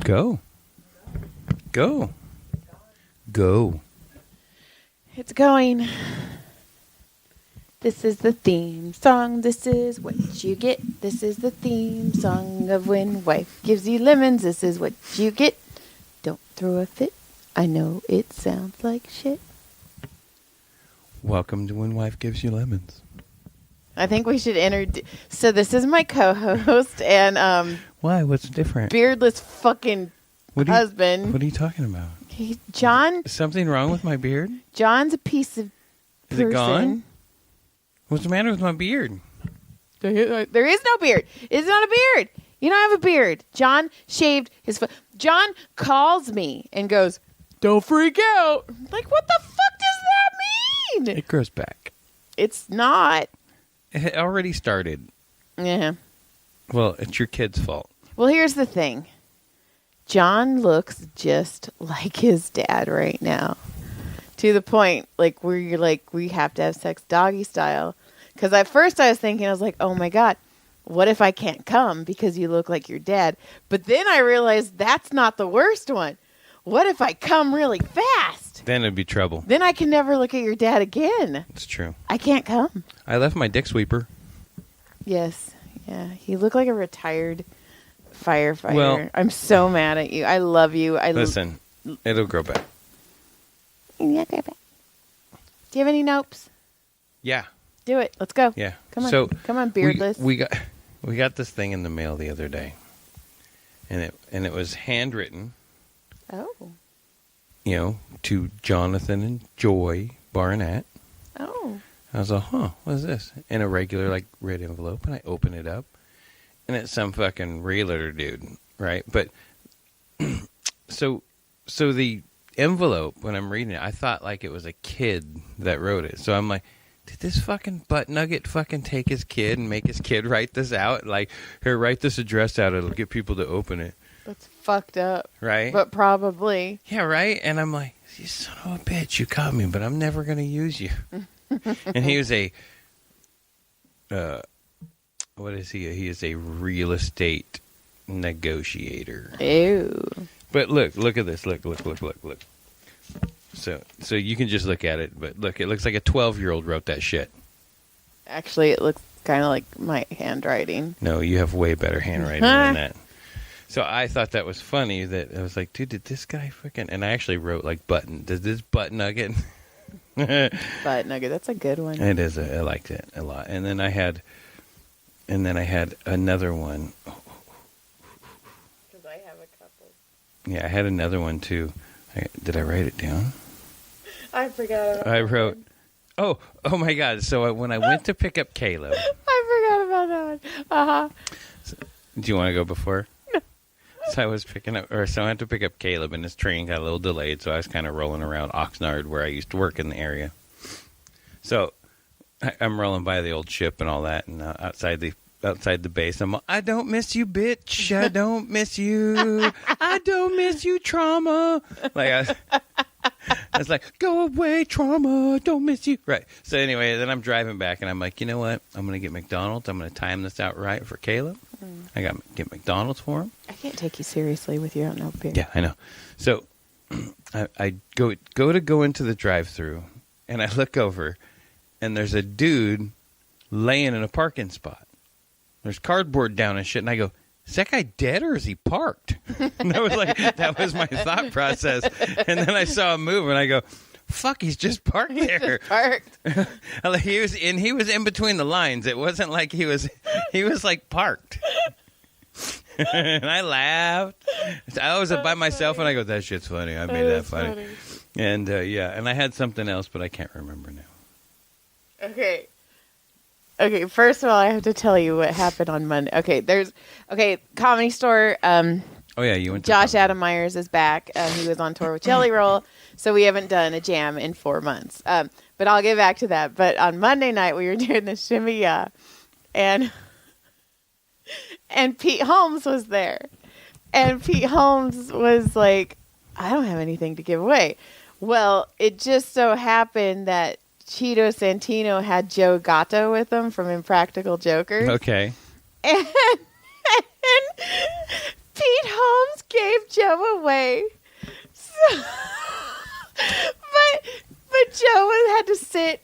Go. Go. Go. It's going. This is the theme song. This is what you get. This is the theme song of when wife gives you lemons. This is what you get. Don't throw a fit. I know it sounds like shit. Welcome to When Wife Gives You Lemons. I think we should introduce. So this is my co-host and Why? What's different? beardless fucking husband. What are you talking about? John. Something wrong with my beard? John's a piece of Is person. it gone? What's the matter with my beard? There is no beard. It's not a beard. You don't have a beard. John shaved his foot. John calls me and goes, "Don't freak out." Like, what the fuck does that mean? It grows back. It's not. It already started. Yeah. Well, it's your kid's fault. Well, here's the thing. John looks just like his dad right now. To the point, like, where you're like, we have to have sex doggy style. Because at first I was thinking, I was like, oh my God, what if I can't come because you look like your dad? But then I realized that's not the worst one. What if I come really fast? Then it'd be trouble. Then I can never look at your dad again. It's true. I can't come. I left my dick sweeper. Yes. Yeah. He looked like a retired firefighter. Well, I'm so mad at you. I love you. Listen, it'll grow back. Yeah, go back. Do you have any nopes? Yeah. Do it. Let's go. Yeah. Come on. So Come on, beardless. We got this thing in the mail the other day, and it was handwritten. Oh. You know, to Jonathan and Joy Barnett. Oh. I was like, huh, what is this? In a regular, like, red envelope, and I open it up, and it's some fucking realtor dude, right? But, so the envelope, when I'm reading it, I thought, like, it was a kid that wrote it. So I'm like, did this fucking butt nugget fucking take his kid and make his kid write this out? Like, here, write this address out. It'll get people to open it. That's fucked up. Right? But probably. Yeah, right? And I'm like, you son of a bitch, you caught me, but I'm never going to use you. And he was what is he? He is a real estate negotiator. Ew. But look at this. Look. So you can just look at it, but look, it looks like a 12-year-old wrote that shit. Actually, it looks kind of like my handwriting. No, you have way better handwriting than that. So I thought that was funny that I was like, dude, did this guy fucking... And I actually wrote, like, button. Does this butt nugget... Butt nugget, that's a good one. It is. I liked it a lot. And then I had another one. Because I have a couple. Yeah, I had another one too. Did I write it down? I forgot about I wrote. Oh my God! So when I went to pick up Caleb, I forgot about that one. So, do you want to go before? So I was so I had to pick up Caleb, and his train got a little delayed, so I was kind of rolling around Oxnard, where I used to work in the area. So I'm rolling by the old ship and all that, and outside the base, I'm like, I don't miss you, bitch. I don't miss you. I don't miss you, trauma. Like I was like, go away, trauma. Don't miss you. Right. So anyway, then I'm driving back, and I'm like, you know what? I'm going to get McDonald's. I'm going to time this out right for Caleb. I got to get McDonald's for him. I can't take you seriously with your no beer. Yeah, I know. So I go into the drive-thru, and I look over, and there's a dude laying in a parking spot. There's cardboard down and shit, and I go, is that guy dead or is he parked? And that was my thought process. And then I saw him move, and I go, fuck, he's just parked there. Parked. He was in between the lines. It wasn't like he was like parked. And I laughed. I was by myself, and I go, that shit's funny. I made that funny. And and I had something else, but I can't remember now. Okay, first of all, I have to tell you what happened on Monday. Comedy Store. Oh yeah, you went to Josh Adam Myers is back. He was on tour with Jelly Roll, so we haven't done a jam in 4 months. But I'll get back to that. But on Monday night, we were doing the Shimmy Ya, and Pete Holmes was there. And Pete Holmes was like, I don't have anything to give away. Well, it just so happened that Cheeto Santino had Joe Gatto with him from Impractical Jokers. Okay. And Pete Holmes gave Joe away. So, but Joe had to sit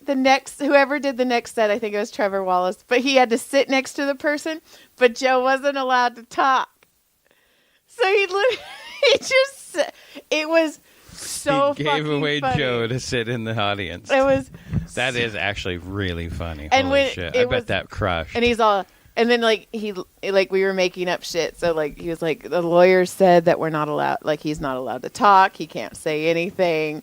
whoever did the next set, I think it was Trevor Wallace, but he had to sit next to the person, but Joe wasn't allowed to talk. So it was so he gave away funny. Joe to sit in the audience. That is actually really funny. And Holy shit. I bet that crushed. And he's all, and then we were making up shit. So he was like, the lawyer said that we're not allowed, he's not allowed to talk. He can't say anything.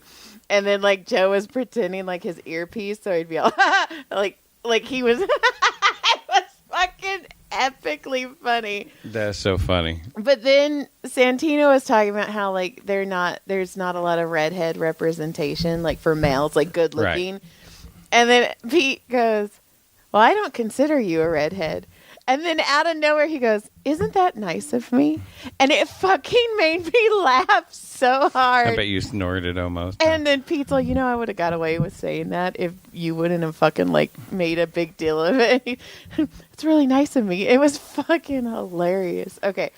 And then Joe was pretending his earpiece. So he'd be all he was, it was fucking epically funny. That's so funny. But then Santino was talking about how there's not a lot of redhead representation for males, good looking. Right. And then Pete goes, well, I don't consider you a redhead. And then out of nowhere he goes, isn't that nice of me? And it fucking made me laugh so hard. I bet you snorted almost. And then Pete's like, I would have got away with saying that if you wouldn't have fucking made a big deal of it. It's really nice of me. It was fucking hilarious. Okay,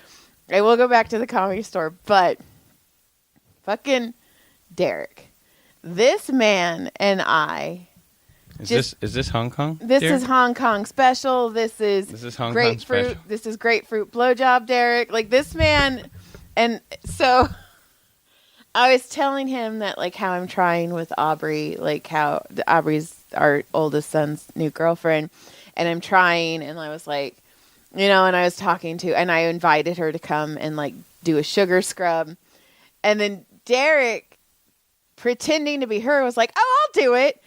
I will go back to the Comedy Store, but fucking Derek, this man and I. Is this Hong Kong? This Derek? is Hong Kong special. This is Hong Kong grapefruit. special. This is grapefruit blowjob, Derek. This man, and so I was telling him that how I'm trying with Aubrey, how Aubrey's our oldest son's new girlfriend, and I'm trying, and I was and I was talking to, and I invited her to come and do a sugar scrub, and then Derek, pretending to be her, was like, "Oh, I'll do it."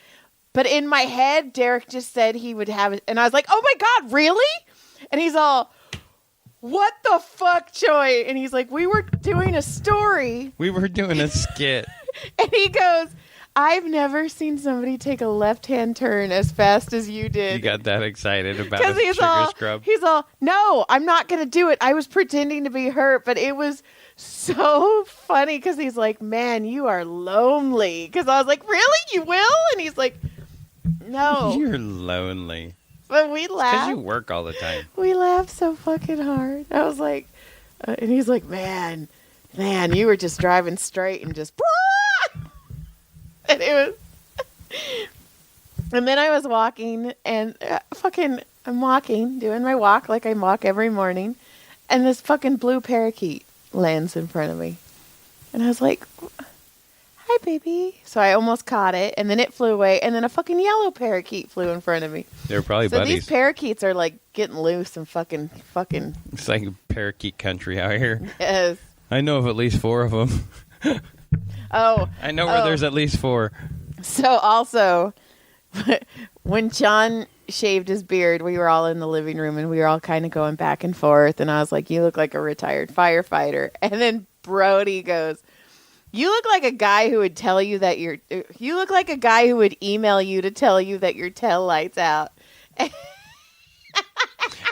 But in my head, Derek just said he would have it. And I was like, oh my God, really? And he's all, what the fuck, Joy? And he's like, we were doing a story. We were doing a skit. And he goes, I've never seen somebody take a left-hand turn as fast as you did. You got that excited about a sugar scrub? He's all, no, I'm not going to do it. I was pretending to be hurt, but it was so funny because he's like, man, you are lonely. Because I was like, really? You will? And he's like, no. You're lonely. But we laughed. Because you work all the time. We laughed so fucking hard. I was like, and he's like, man, you were just driving straight and just, and it was, and then I was walking and I'm walking, doing my walk like I walk every morning. And this fucking blue parakeet lands in front of me. And I was like, hi, baby. So I almost caught it, and then it flew away, and then a fucking yellow parakeet flew in front of me. They were probably buddies. These parakeets are getting loose and fucking. It's like parakeet country out here. Yes. I know of at least 4 of them. Oh. I know where there's at least 4. So also, when John shaved his beard, we were all in the living room, and we were all kind of going back and forth, and I was like, you look like a retired firefighter. And then Brody goes, you look like a guy who would tell you that you look like a guy who would email you to tell you that your tail light's out.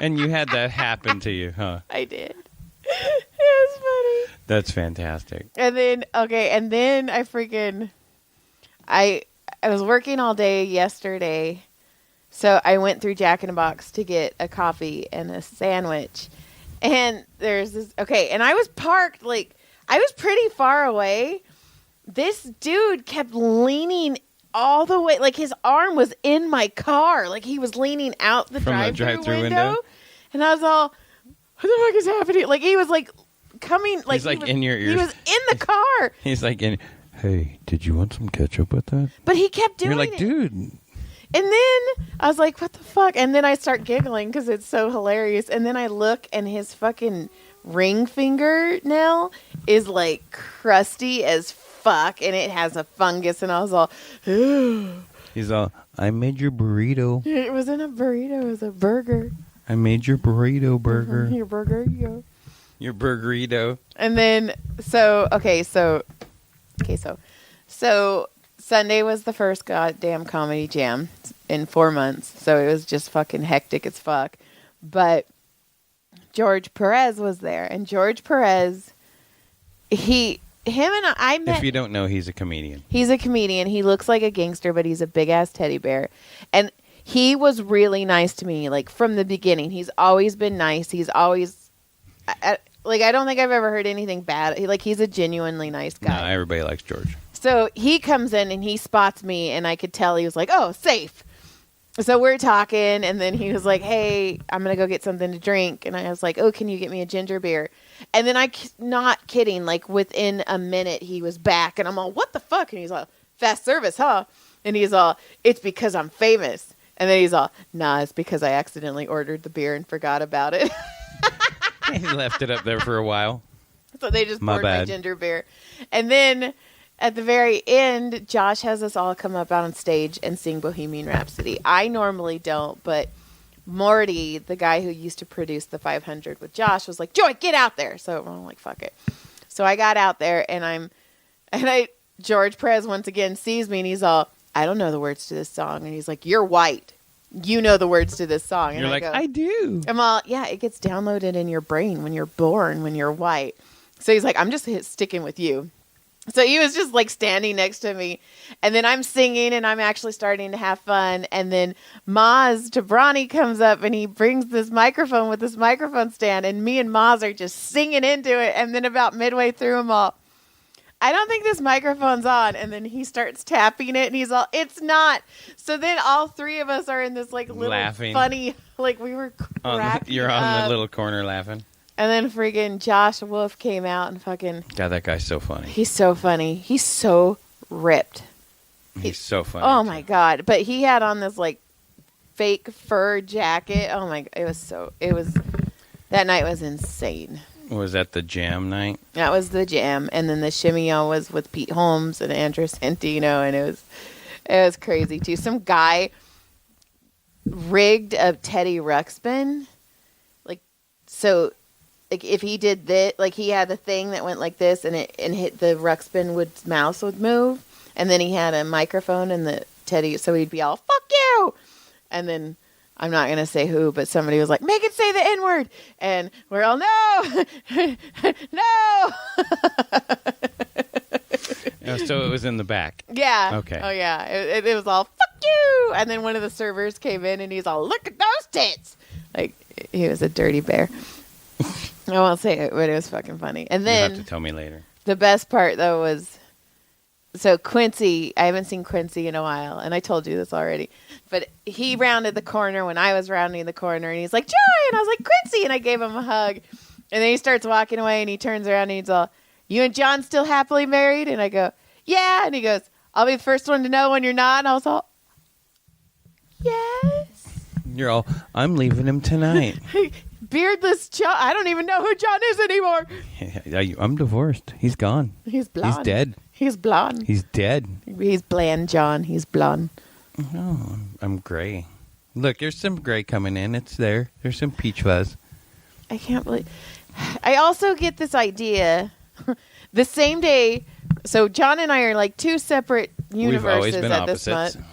And you had that happen to you, huh? I did. It was funny. That's fantastic. And then, I was working all day yesterday, so I went through Jack in the Box to get a coffee and a sandwich. And there's this, and I was parked, I was pretty far away. This dude kept leaning all the way, his arm was in my car. He was leaning out the drive-through window. And I was all, what the fuck is happening? He was coming, he's in your ears. He was in the car. He's hey, did you want some ketchup with that? But he kept doing it. You're like, dude. And then I was like, what the fuck? And then I start giggling because it's so hilarious. And then I look, and his fucking ring fingernail is crusty as fuck, and it has a fungus, and I was all, he's all, I made your burrito. It wasn't a burrito, it was a burger. I made your burrito burger. Your burger, yo. Your burgerito. And then so Sunday was the first goddamn comedy jam in 4 months, so it was just fucking hectic as fuck. But George Perez was there, and George Perez, him and I met. If you don't know, he's a comedian. He's a comedian. He looks like a gangster, but he's a big ass teddy bear. And he was really nice to me, from the beginning. He's always been nice. He's always, Like, I don't think I've ever heard anything bad. He's a genuinely nice guy. No, everybody likes George. So he comes in and he spots me, and I could tell he was like, oh, safe. So we're talking, and then he was like, hey, I'm going to go get something to drink. And I was like, oh, can you get me a ginger beer? And then not kidding, like within a minute he was back, and I'm all, what the fuck? And he's all, fast service, huh? And he's all, it's because I'm famous. And then he's all, nah, it's because I accidentally ordered the beer and forgot about it. He left it up there for a while. So they just poured my ginger beer. And then at the very end, Josh has us all come up on stage and sing Bohemian Rhapsody. I normally don't, but Morty, the guy who used to produce the 500 with Josh, was like, Joy, get out there. So I'm like, fuck it. So I got out there, and George Perez once again sees me, and he's all, I don't know the words to this song. And he's like, you're white. You know the words to this song. And you're like, I do. I'm all, yeah, it gets downloaded in your brain when you're born, when you're white. So he's like, I'm just sticking with you. So he was just like standing next to me. And then I'm singing, and I'm actually starting to have fun. And then Maz Tabrani comes up, and he brings this microphone with this microphone stand. And me and Maz are just singing into it. And then about midway through, I'm all, I don't think this microphone's on. And then he starts tapping it, and he's all, it's not. So then all three of us are in this like little laughing. Funny, like we were cracking You're on the little corner laughing. And then freaking Josh Wolf came out and fucking... God, that guy's so funny. He's so funny. He's so ripped. He's so funny. Oh my God. But he had on this like fake fur jacket. Oh my God. That night was insane. Was that the jam night? That was the jam. And then the shimmy-o was with Pete Holmes and Andrew Santino, and it was crazy too. Some guy rigged a Teddy Ruxpin. Like if he did this, like he had a thing that went like this, and hit the Ruxpin mouse would move, and then he had a microphone and the Teddy, so he'd be all, fuck you! And then I'm not going to say who, but somebody was like, make it say the N-word. And we're all, no! No! So it was in the back. Yeah. Okay. Oh, yeah. It was all, fuck you! And then one of the servers came in, and he's all, look at those tits! Like, he was a dirty bear. I won't say it, but it was fucking funny. And then... You'll have to tell me later. The best part, though, was... So Quincy, I haven't seen Quincy in a while, and I told you this already, but he rounded the corner when I was rounding the corner, and he's like, Joy! And I was like, Quincy! And I gave him a hug. And then he starts walking away, and he turns around, and he's all, you and John still happily married? And I go, yeah. And he goes, I'll be the first one to know when you're not. And I was all, yes. You're all, I'm leaving him tonight. Beardless John. I don't even know who John is anymore. I'm divorced. He's gone. He's blonde. He's dead. He's blonde. He's dead. He's bland, John. He's blonde. Oh, I'm gray. Look, there's some gray coming in. It's there. There's some peach fuzz. I can't believe. I also get this idea the same day. So John and I are like two separate universes We've always been at opposites. this month.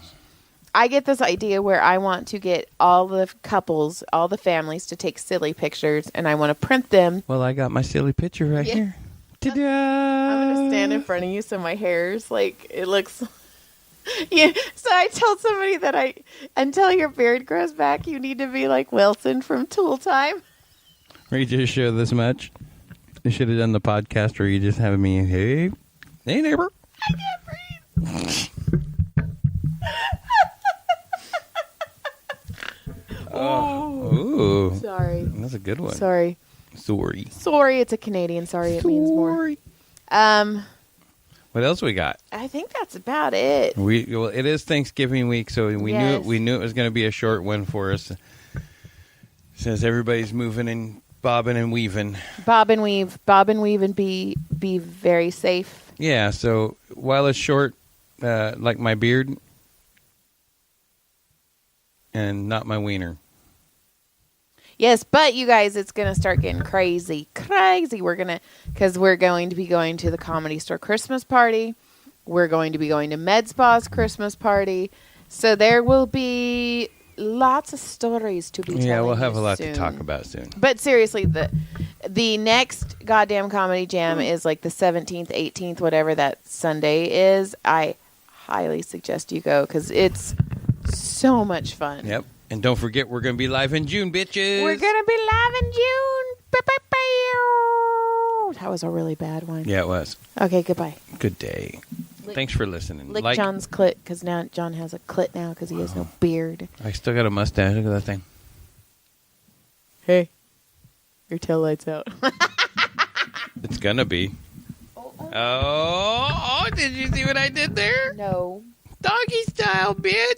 I get this idea where I want to get all the couples, all the families to take silly pictures, and I want to print them. Well, I got my silly picture right here. Ta-da! I'm going to stand in front of you so my hair's like, it looks... Yeah. So I told somebody that until your beard grows back, you need to be like Wilson from Tool Time. Where you just show this much. You should have done the podcast where you just have me, hey neighbor. I can't breathe. Oh. Ooh. Sorry. That's a good one. Sorry. It's a Canadian. Sorry, it means more. What else we got? I think that's about it. Well, it is Thanksgiving week, so we knew it was going to be a short one for us. Since everybody's moving and bobbing and weaving. Bob and weave, and be very safe. Yeah, so while it's short, like my beard, and not my wiener. Yes, but you guys, it's going to start getting crazy. Because we're going to be going to the Comedy Store Christmas party. We're going to be going to Med Spa's Christmas party. So there will be lots of stories to be telling. Yeah, we'll have a lot soon. to talk about soon. But seriously, the next goddamn comedy jam is like the 17th, 18th, whatever that Sunday is. I highly suggest you go because it's so much fun. Yep. And don't forget, we're going to be live in June, bitches. We're going to be live in June. Bow, bow, bow. Oh, that was a really bad one. Yeah, it was. Okay, goodbye. Good day. Thanks for listening. Lick John's clit, because now John has a clit now because he has no beard. I still got a mustache. Look at that thing. Hey, your tail light's out. It's gonna be. Oh, did you see what I did there? No. Doggy style, bitch.